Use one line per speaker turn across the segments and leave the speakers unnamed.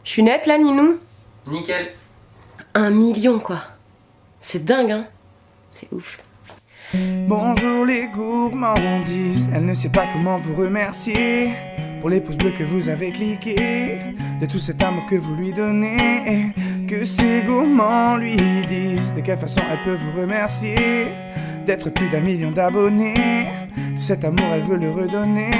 Je suis nette là, Ninou?
Nickel.
1 million quoi. C'est dingue hein. C'est ouf.
Bonjour les gourmandises, elle ne sait pas comment vous remercier pour les pouces bleus que vous avez cliqués, de tout cet amour que vous lui donnez. Que ces gourmands lui disent de quelle façon elle peut vous remercier d'être plus d'1 million d'abonnés. Tout cet amour elle veut le redonner.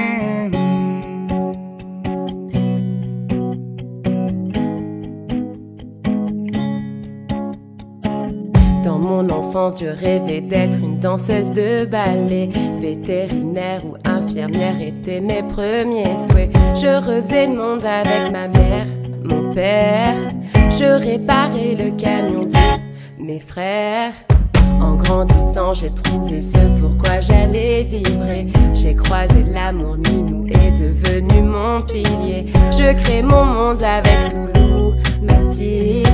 Dans mon enfance, je rêvais d'être une danseuse de ballet. Vétérinaire ou infirmière étaient mes premiers souhaits. Je refaisais le monde avec ma mère, mon père. Je réparais le camion de mes frères. En grandissant, j'ai trouvé ce pourquoi j'allais vibrer. J'ai croisé l'amour, Ninou est devenu mon pilier. Je crée mon monde avec Loulou, Mathis.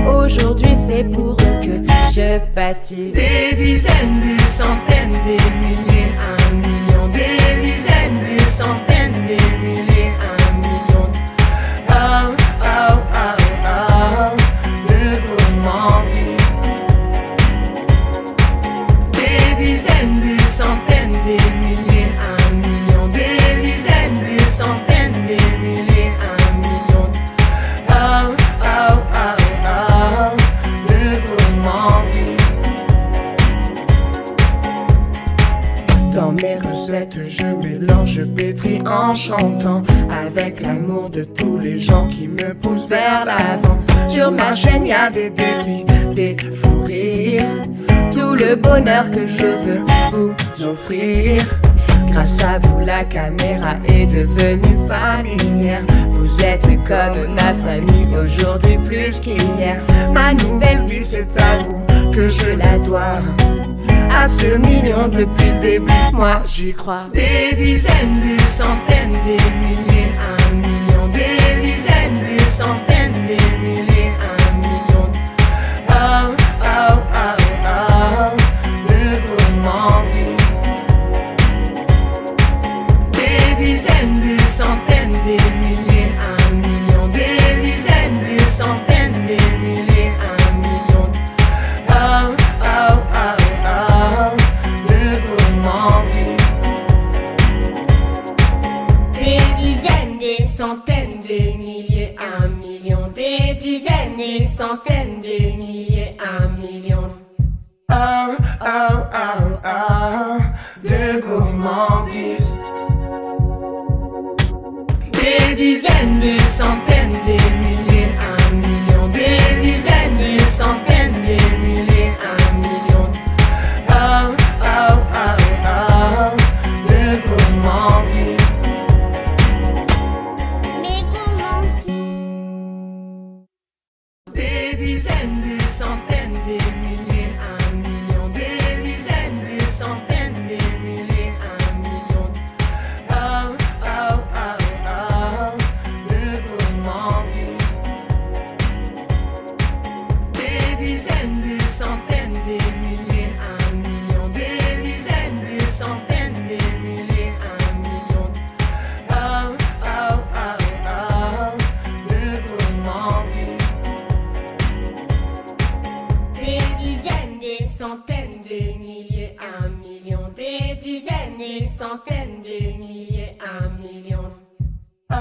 Aujourd'hui c'est pour eux que je baptise.
Des dizaines, des centaines, des milliers, 1 million. Des dizaines, des centaines, des milliers, 1 million. Oh, oh, oh, oh, de gourmandise. Des dizaines, des centaines, des milliers, 1 million. Des dizaines, des centaines, des milliers, 1 million. Oh, oh, oh.
Dans mes recettes, je mélange, je pétris en chantant, avec l'amour de tous les gens qui me poussent vers l'avant. Sur ma chaîne, y a des défis, des fous rires, tout le bonheur que je veux vous offrir. Grâce à vous, la caméra est devenue familière. Vous êtes comme ma famille aujourd'hui plus qu'hier. Ma nouvelle vie, c'est à vous que je la dois. À ce million depuis le début, moi j'y crois.
Des dizaines, des centaines, des milliers, 1 million. Des dizaines, des centaines, des milliers, 1 million. Oh, oh, oh, oh, de gourmandise. Des dizaines, des centaines, des milliers, 1 million. Des dizaines, des centaines, des milliers, 1 million. Oh, oh, oh. Centaines, des milliers, 1 million. Des dizaines, des centaines, des milliers, 1 million.
Oh, oh, oh, oh, de gourmandise.
Des dizaines, des centaines, des milliers, 1 million. Des dizaines, des centaines, des milliers, 1 million. Oh, oh, oh, oh, de gourmandise. Des dizaines, des centaines, des milliers, 1 million. Des dizaines, des centaines, des milliers, 1 million. Oh, oh, oh, oh, de gourmandise. Des dizaines, des centaines, des milliers, 1 million. Des dizaines, des centaines, des milliers, 1 million. Oh, oh, oh, oh, de gourmandise. Des dizaines, des centaines, des milliers, 1 million. Des dizaines, des centaines, des milliers, 1 million.
Oh,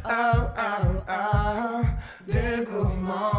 oh, oh, oh, de gourmand.